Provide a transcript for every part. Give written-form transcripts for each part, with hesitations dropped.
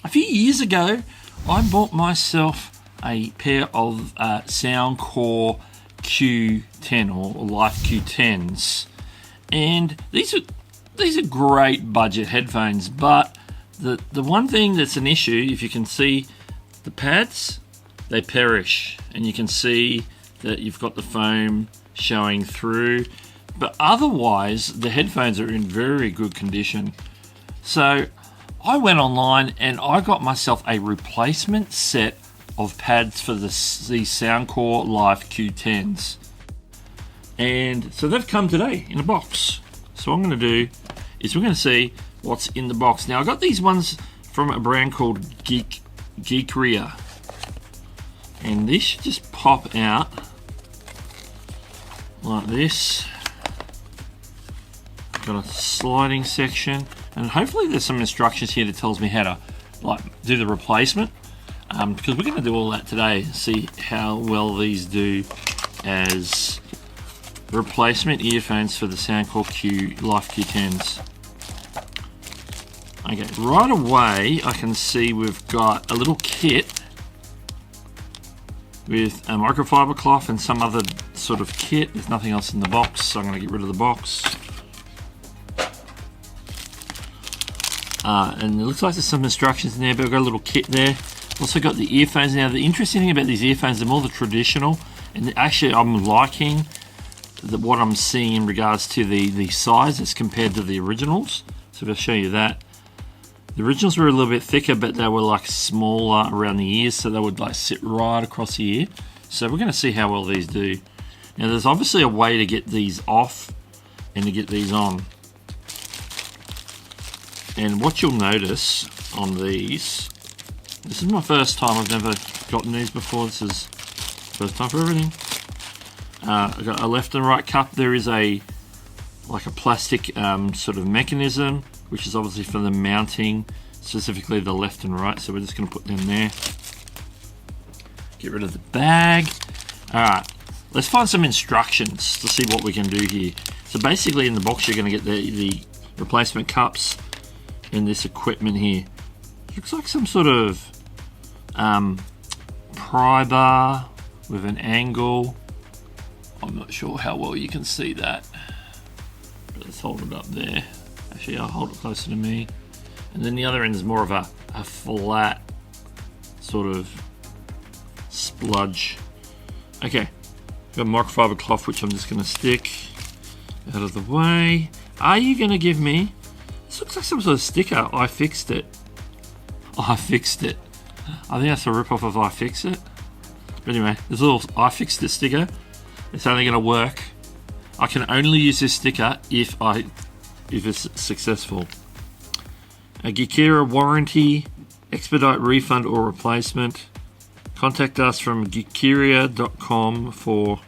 A few years ago, I bought myself a pair of Soundcore Q10 or Life Q10s, and these are great budget headphones. But the one thing that's an issue, if you can see the pads, they perish, and you can see that you've got the foam showing through. But otherwise, the headphones are in very good condition. So I went online and I got myself a replacement set of pads for these Soundcore Life Q10s. And so they've come today in a box. So what I'm going to do is we're going to see what's in the box. Now I got these ones from a brand called Geekeria. And these should just pop out like this. Got a sliding section. And hopefully there's some instructions here that tells me how to do the replacement, because we're going to do all that today, see how well these do as replacement earphones for the Soundcore Life Q10s. Okay, right away I can see we've got a little kit with a microfiber cloth and some other sort of kit. There's nothing else in the box, so I'm going to get rid of the box. And it looks like there's some instructions in there, but I've got a little kit there. Also got the earphones. Now the interesting thing about these earphones, they're more the traditional, and actually I'm liking what I'm seeing in regards to the size as compared to the originals. So if I'll show you that. The originals were a little bit thicker, but they were like smaller around the ears, so they would like sit right across the ear. So we're going to see how well these do. Now there's obviously a way to get these off and to get these on. And what you'll notice on these, this is my first time, I've never gotten these before, this is first time for everything. I've got a left and right cup. There is like a plastic sort of mechanism, which is obviously for the mounting, specifically the left and right, so we're just going to put them there. Get rid of the bag. Alright, let's find some instructions to see what we can do here. So basically in the box you're going to get the replacement cups and this equipment here. Looks like some sort of pry bar with an angle. I'm not sure how well you can see that, but let's hold it up there. Actually, I'll hold it closer to me. And then the other end is more of a flat sort of spludge. Okay, got a microfiber cloth which I'm just going to stick out of the way. Are you going to give me, this looks like some sort of sticker, I fixed it. I fixed it. I think that's a rip-off of I Fix It. But anyway, there's a little I Fixed It sticker. It's only going to work. I can only use this sticker if it's successful. A Geekeria warranty, expedite refund or replacement. Contact us from geekeria.com for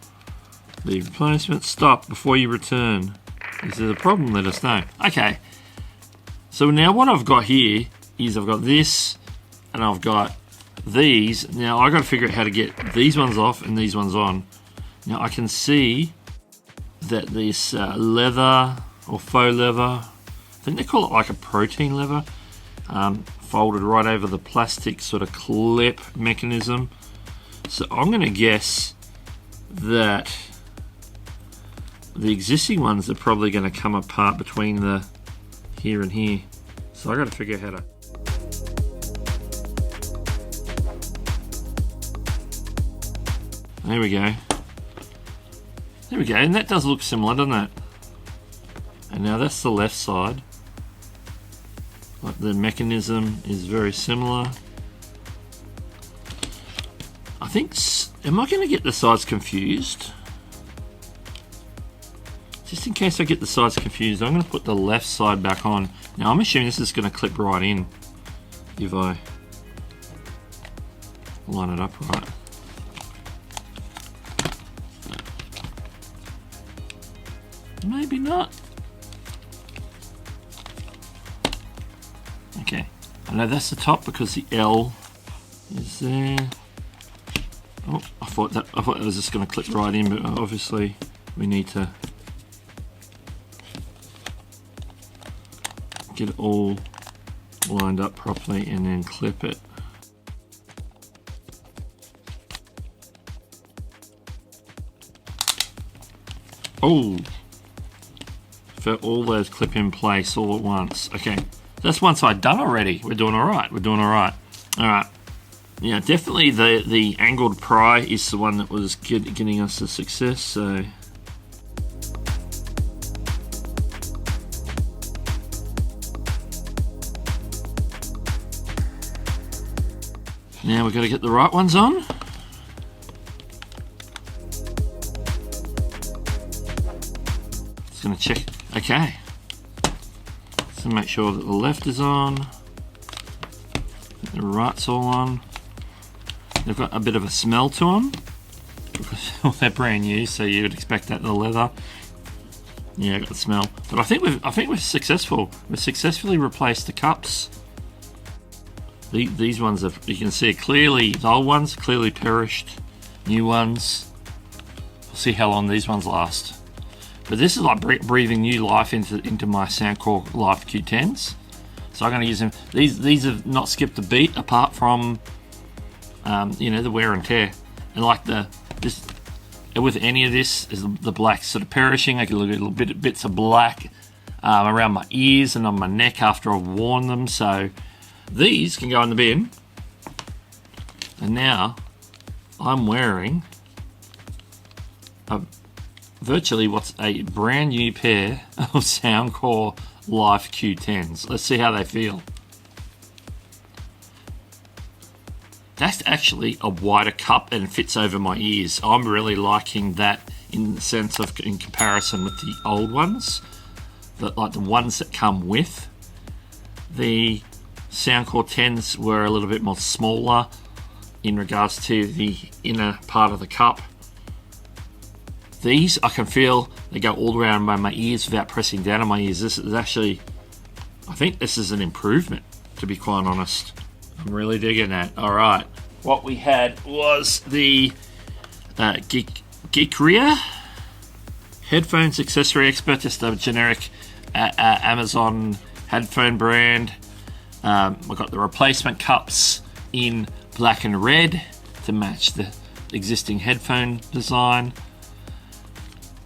the replacement. Stop before you return. If there's a problem, let us know. Okay, so now what I've got here is I've got this and I've got these. Now I've got to figure out how to get these ones off and these ones on. Now I can see that this leather or faux leather, I think they call it like a protein leather, folded right over the plastic sort of clip mechanism. So I'm going to guess that the existing ones are probably going to come apart between the here and here. So I got to figure out how to. There we go. There we go, and that does look similar, doesn't it? And now that's the left side. Like the mechanism is very similar. I think, am I going to get the sides confused? Just in case I get the sides confused, I'm going to put the left side back on. Now I'm assuming this is going to clip right in if I line it up right. Maybe not. Okay, I know that's the top because the L is there. Oh, I thought that was just going to clip right in, but obviously we need to get it all lined up properly and then clip it. Oh, for all those clip in place all at once. Okay, that's one side done already. We're doing all right. We're doing all right. All right. Yeah, definitely the angled pry is the one that was getting us the success. So. Now we've got to get the right ones on. Just going to check. Okay. So make sure that the left is on. The right's all on. They've got a bit of a smell to them because they're brand new, so you would expect that in the leather. Yeah, got the smell. But I think we're successful. We've successfully replaced the cups. These ones are, you can see clearly, the old ones clearly perished. New ones, we'll see how long these ones last. But this is like breathing new life into my Soundcore Life Q10s. So I'm going to use them. These have not skipped a beat apart from, you know, the wear and tear. And like with any of this, is the black sort of perishing. I get little bits of black around my ears and on my neck after I've worn them. So these can go in the bin. And now I'm wearing virtually what's a brand new pair of Soundcore Life Q10s. Let's see how they feel. That's actually a wider cup and it fits over my ears. I'm really liking that in the sense of in comparison with the old ones, like the ones that come with. The Soundcore 10s were a little bit more smaller in regards to the inner part of the cup. These I can feel they go all around my ears without pressing down on my ears. This is actually, I think this is an improvement, to be quite honest. I'm really digging that. All right, what we had was the Geekria headphones accessory expert, just a generic Amazon headphone brand. We've got the replacement cups in black and red to match the existing headphone design.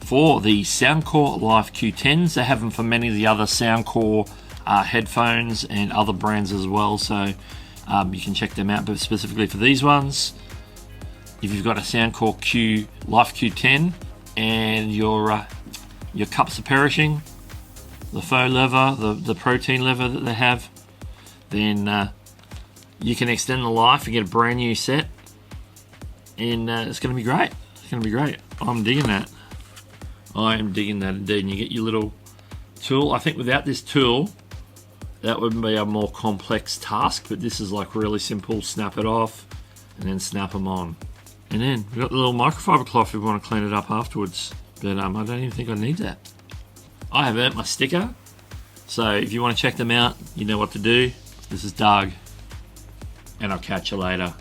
For the Soundcore Life Q10s, they have them for many of the other Soundcore headphones and other brands as well, so you can check them out. But specifically for these ones, if you've got a Soundcore Life Q10 and your cups are perishing, the faux leather, the protein leather that they have, then you can extend the life and get a brand new set, and it's going to be great. It's going to be great. I'm digging that. I am digging that indeed. And you get your little tool. I think without this tool, that would be a more complex task, but this is like really simple. Snap it off and then snap them on. And then we've got the little microfiber cloth if we want to clean it up afterwards. But I don't even think I need that. I have earned my sticker. So if you want to check them out, you know what to do. This is Doug, and I'll catch you later.